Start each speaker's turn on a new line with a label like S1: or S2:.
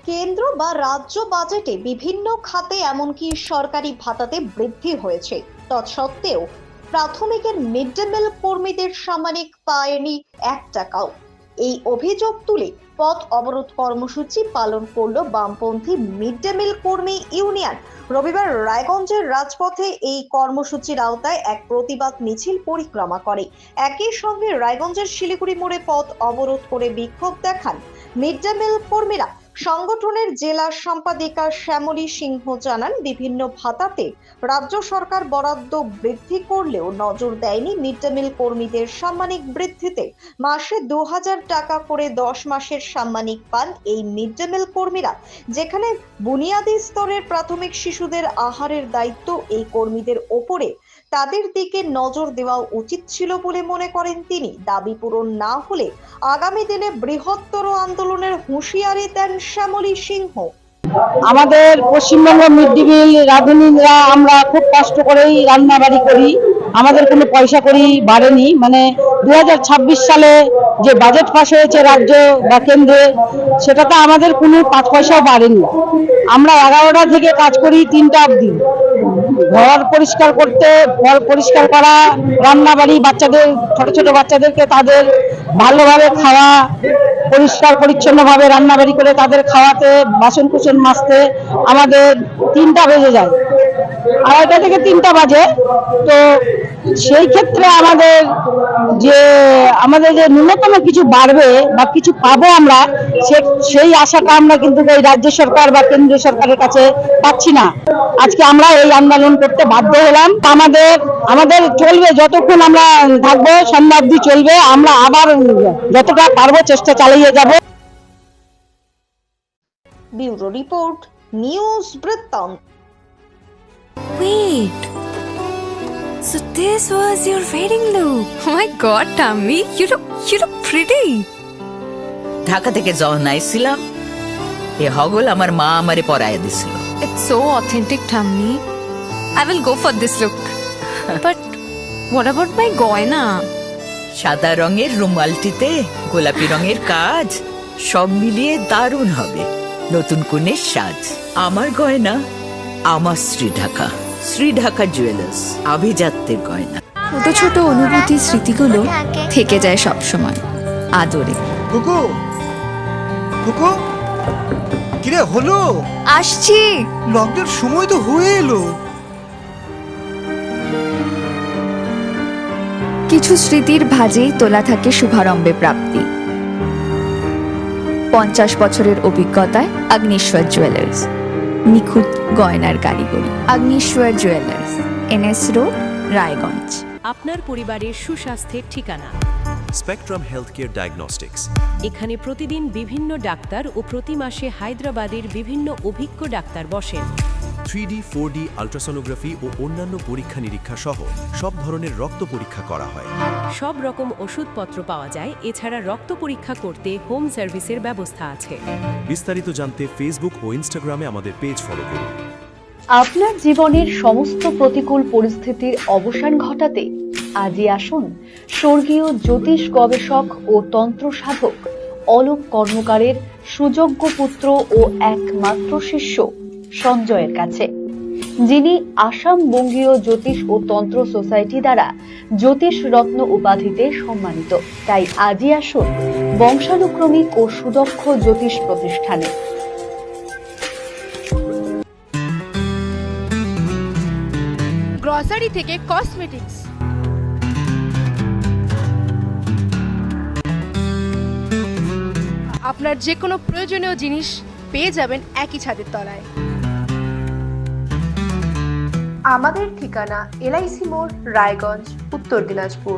S1: কেন্দ্র বা রাজ্য বাজেটে বিভিন্ন খাতে এমনকি সরকারি ভাতাতে বৃদ্ধি হয়েছে। তৎসত্ত্বেও প্রাথমিকের মিড ডে মিল কর্মীদের সাময়িক পায়নি 1 টাকাও। এই অভিযোগ তুলে পথ অবরোধ কর্মসূচি পালন করলো বামপন্থী মিড ডে মিল কর্মী ইউনিয়ন। রবিবার রায়গঞ্জের রাজপথে এই কর্মসূচির আওতায় এক প্রতিবাদ মিছিল পরিক্রমা করে। একই সঙ্গে রায়গঞ্জের শিলিগুড়ি মোড়ে পথ অবরোধ করে বিক্ষোভ দেখান মিড ডে মিল কর্মীরা। সংগঠনের জেলা সম্পাদিকা শ্যামলী সিংহ জানান, বিভিন্ন ভাতাতে রাজ্য সরকার বরাদ্দ বৃদ্ধি করলেও নজর দেয়নি মিড ডে মিল কর্মীদের সাম্মানিক বৃদ্ধিতে। মাসে 2000 টাকা করে 10 মাসের সাম্মানিক পান এই মিড ডে মিল কর্মীরা, যেখানে বুনিয়াদী স্তরের প্রাথমিক শিশুদের আহারের দায়িত্ব এই কর্মীদের ওপরে। তাদের দিকে নজর দেওয়া উচিত ছিল বলে মনে করেন তিনি। দাবি পূরণ না হলে আগামী দিনে বৃহত্তর আন্দোলনের হুঁশিয়ারি দেন শ্যামলী সিংহ।
S2: আমাদের পশ্চিমবঙ্গ মিড ডে মিল রাঁধুনিরা আমরা খুব কষ্ট করেই রান্না বাড়ি করি, আমাদের কোনো পয়সা করি বাড়েনি। 2026 সালে যে বাজেট পাস হয়েছে রাজ্য বা কেন্দ্রে, সেটাতে আমাদের কোনো 5 পয়সাও বাড়েনি। আমরা 11টা থেকে কাজ করি 3টা অবধি। ঘর পরিষ্কার করতে, ঘর পরিষ্কার করা, রান্না বাড়ি, বাচ্চাদের ছোট ছোট বাচ্চাদেরকে তাদের ভালোভাবে খাওয়া, পরিষ্কার পরিচ্ছন্নভাবে রান্নাবাড়ি করে তাদের খাওয়াতে, বাসন কুসন মাজতে আমাদের 3টা বেজে যায়, 2:30 থেকে 3টা বাজে। তো সেই ক্ষেত্রে আমাদের যে ন্যূনতম কিছু বাড়বে বা কিছু পাবো আমরা, সেই আশাটা আমরা কিন্তু এই রাজ্য সরকার বা কেন্দ্রীয় সরকারের কাছে পাচ্ছি না। আজকে আমরা এই আন্দোলন করতে বাধ্য হলাম। আমাদের চলবে, যতক্ষণ আমরা থাকবো সন্ধ্যা অবধি চলবে। আমরা আবার যতটা পারবো চেষ্টা চালিয়ে যাব।
S1: ব্যুরো রিপোর্ট, নিউজ বৃত্তান্ত।
S3: Wait. So this was your wedding look. Oh my god, Tammy, you look pretty.
S4: Dhaka থেকে যখন আইছিলাম, এ হগল আমার মা আমারে পরায় দিছিল।
S3: It's so authentic, Tammy. I will go for this look. But what about my goina?
S4: সাদা রঙের রুমালটিতে গোলাপি রঙের কাজ, সব মিলিয়ে দারুণ হবে নতুন কনের সাজ। আমার গয়না আমার শ্রী ঢাকা জুয়েলার্স, আভিজাত্যের গয়না।
S3: ছোট ছোট অনুভূতি, স্মৃতিগুলো থেকে যায় সব সময় আদরে।
S5: কুকু কিরে হলো?
S3: আসছি।
S5: লকডাউন সময় তো হয়ে এলো।
S3: কিছু স্মৃতির ভাজেই তোলা থাকে শুভারম্ভে প্রাপ্তি। 50 বছরের অভিজ্ঞতায় অগ্নিশ্বর জুয়েলার্স, নিখুঁত গয়নার কারিগরি। Agnishwar jewellers, NS road, Raiganj.
S6: আপনার পরিবারের সুস্বাস্থ্যের ঠিকানা
S7: স্পেকট্রাম হেলথকেয়ার ডায়াগনস্টিক্স।
S6: এখানে প্রতিদিন বিভিন্ন ডাক্তার ও প্রতি মাসে হায়দ্রাবাদের বিভিন্ন অভিজ্ঞ ডাক্তার বসেন।
S7: 3D, 4D আল্ট্রাসোনোগ্রাফি ও অন্যান্য পরীক্ষা নিরীক্ষা সহ সব ধরনের রক্ত পরীক্ষা করা হয়।
S6: সব রকম ওষুধপত্র পাওয়া যায়। এছাড়া রক্ত পরীক্ষা করতে হোম সার্ভিসের ব্যবস্থা আছে।
S7: বিস্তারিত জানতে ফেসবুক ও ইনস্টাগ্রামে আমাদের পেজ ফলো করুন।
S8: আপনার জীবনের সমস্ত প্রতিকূল পরিস্থিতির অবসান ঘটাতে আজই আসুন স্বর্গীয় জ্যোতিষ গবেষক ও তন্ত্র সাধক অলোক কর্মকারের সুযোগ্য পুত্র ও একমাত্র শিষ্য সঞ্জয়ের কাছে, যিনি আসাম বঙ্গীয় জ্যোতিষ ও তন্ত্র সোসাইটি দ্বারা জ্যোতিষ রত্ন উপাধিতে সম্মানিত। তাই আজই আসুন বংশানুক্রমিক ও সুদক্ষ জ্যোতিষ প্রতিষ্ঠানে।
S9: গ্রসারি থেকে কসমেটিক্স, আপনার যে কোনো প্রয়োজনীয় জিনিস পেয়ে যাবেন একই ছাদের তলায়। আমাদের ঠিকানা LIC মোড়, রায়গঞ্জ, উত্তর দিনাজপুর।